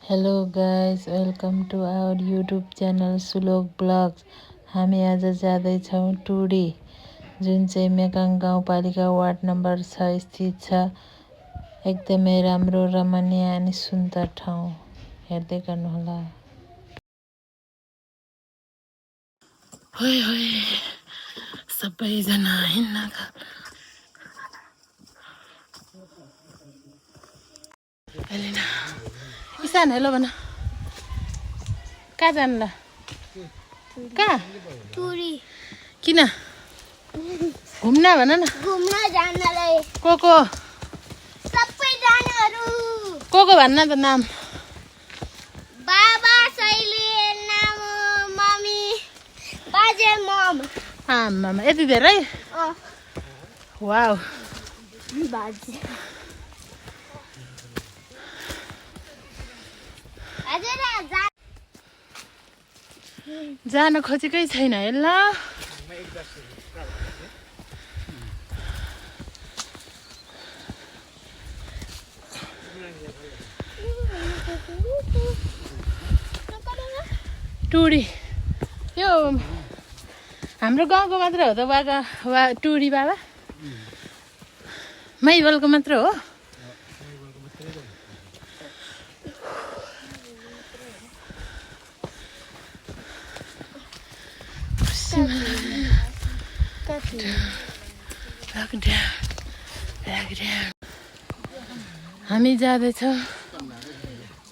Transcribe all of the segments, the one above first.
Hello guys, welcome to our YouTube channel Sulok blogs. हामी आज जाँदैछौँ टुडी, जुन चाहिँ मेकाङ गाउँपालिका वार्ड नम्बर 6 स्थित छ। एकदमै राम्रो, रमणीय अनि सुन्दर ठाउँ, हेर्दै गर्नुहोला। होइ होइ सबैजना हिँड्न एलिना इसान हेलो भन। कहाँ जानु ल? कहाँ? टुरी किन? घुम्न भन न। घुम्न जानलाई को सबै जानहरू को भन्न त नाम? बाबा, शैली, नामु, मम्मी, बाजे, मम। आमामा यति धेरै? वाउ। बाजे हजुर जान खोजेकै छैन हेर्न। टुडी यो हाम्रो गाउँको मात्र हो त टुडी बाबा? मैबलको मात्र हो? हामी जाँदैछौँ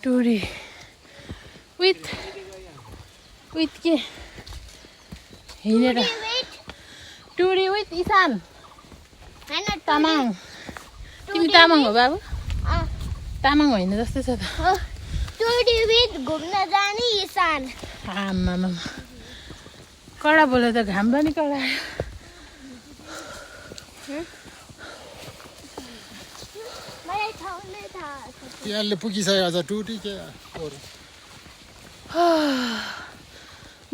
टुडी विथ के हिँडेर। टुडी विथ इसान तामाङ। तिमी तामाङ हो बाबु? तामाङ होइन जस्तै छ त। टुरी विथ घुम्न जाने इसान। आमामा कडा बोल्यो त, घाम पनि कडा आयो। मलाई ठाउँ नै थाहा छ। यहाँले पुगिसक्यो आज टुटी के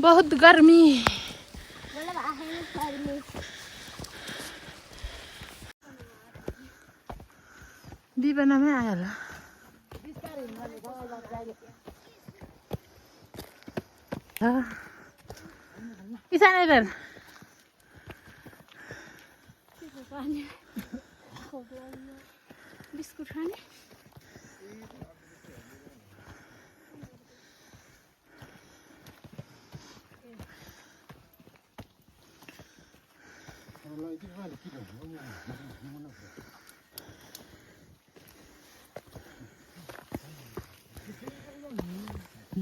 बहुत गर्मी। मतलब आफैले गर्मी। बिपनामै आयो होला। इसान यता बिस्कुट खाने?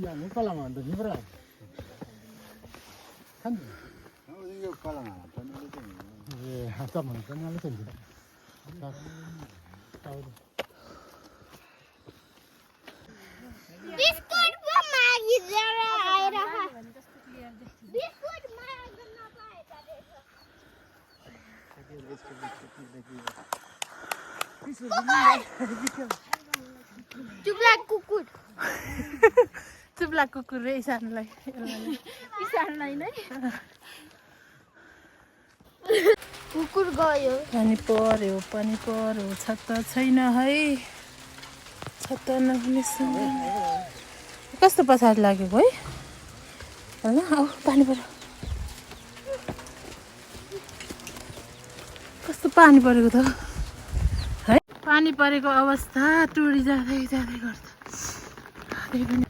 Yang kalah mana ni berapa? Kan? Oh, ini kalah mana? Eh, apa mana? Kan mana sendiri? Biscuit पो मागिदिएर आएर बिस्कुट माग्न नपाएछ चुप्ला कुकुर। चुप्ला कुकुर रे इसानलाई नै कुकुर गयो। पानी पर्यो छत्ता छैन है। छत्ता नहुने सुन्दर कस्तो पछाडि लागेको है होइन? आऊ पानी पर्यो। कस्तो पानी परेको त है। पानी परेको अवस्था टुडी जाँदै गर्छ। त्यही पनि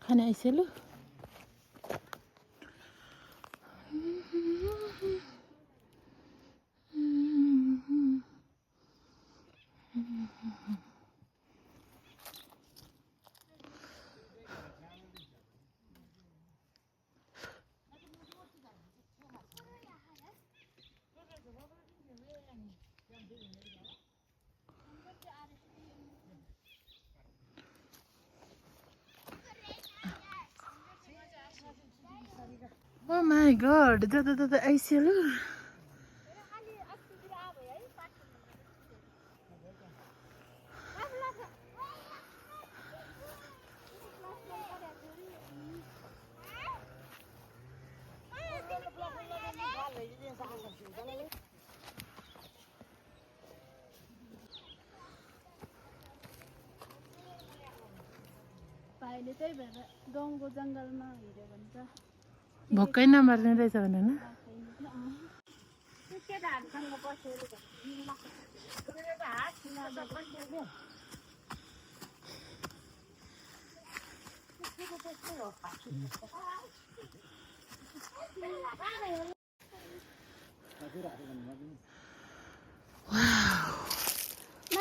खाना आइसक्यो। Oh my god, the ICL. भाइले त्यही भएर गाउँको जङ्गलमा हिँड्यो भन्छ भोकै नमर्ने रहेछ भने न केटाहरूसँग बसेर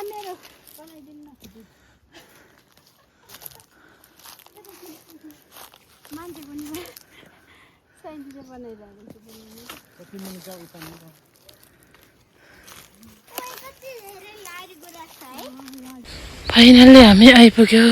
मेरो बनाइदिनु मान्छे पनि साइन्सले बनाइरहेको फाइनल्ली हामी आइपुग्यो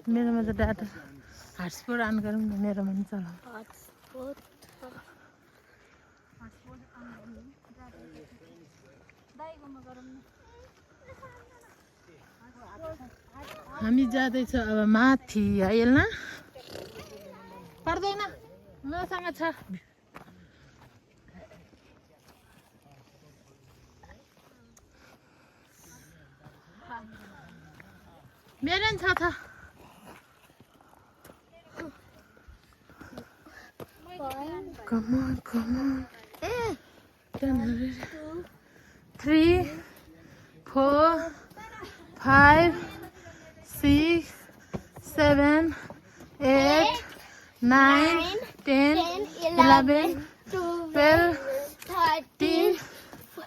मेरोमा त डाटा हटस्पट अन गरौँ न मेरोमा नि चलाऊ हामी जाँदैछ अब माथि है ना पर्दैन मसँग छ मेरो नि छ त Come on, come on. 3, 4, 5, 6, 7, 8, 9, 10, 11, 12, 13,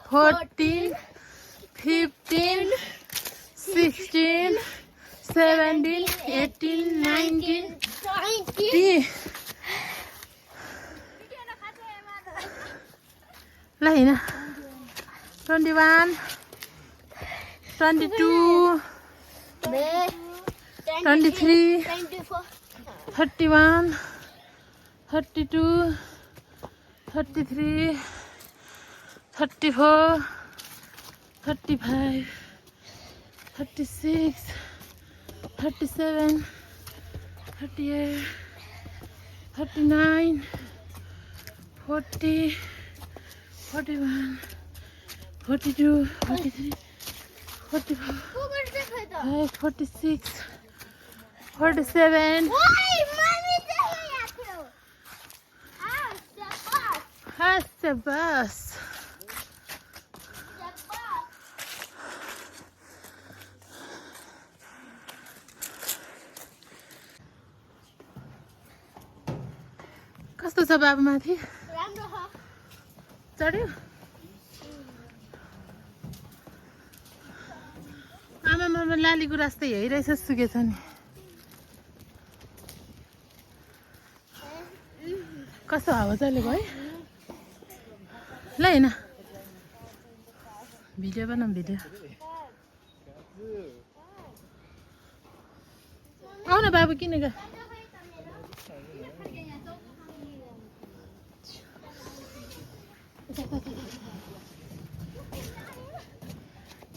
14, 15, 16, 17, 18, 19, 20. Lah ini 21, 22, 23, 31, 32, 33, 34, 35, 36, 37, 38, 39, 40, 41, 42, 43, 44, 46, 47. That's the bus. कस्तो छ बाबु माथि राम्रो हो चढ्यो आमा मामा लाली गुराँस त यही रहेछ सुकेछ नि कस्तो हावा चलेको है ल हैन भिडियो बनाऊ भिडियो आऊ न बाबु किन ग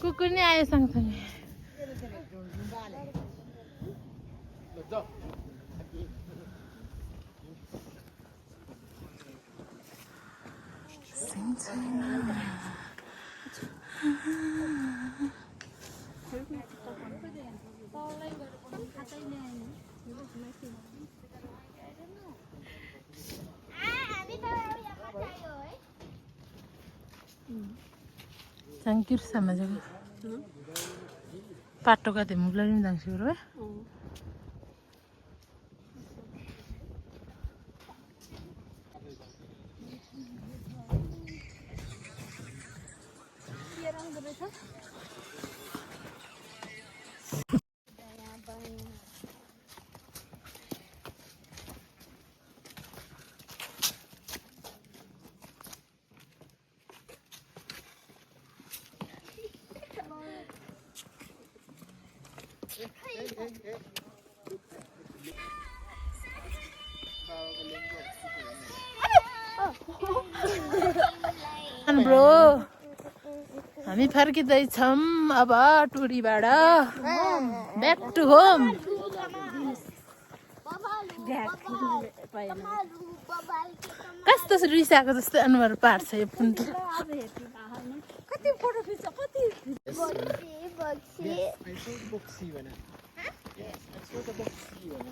कुकुर नि आयो सँगसँगै Sangkir sama juga. Patok ate mulai ni dang suro eh. Bro, हामी फर्किँदैछौँ अब टुरीबाट back to home. कस्तो रिसाएको जस्तो अनुहार पार्छ यो पुन्त कति फोटो खिच्छ कति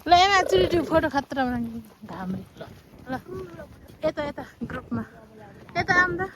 ल एमा एकचोटि फोटो खतरा बनाउने घामले ल यता यता ग्रुपमा यता आउँदा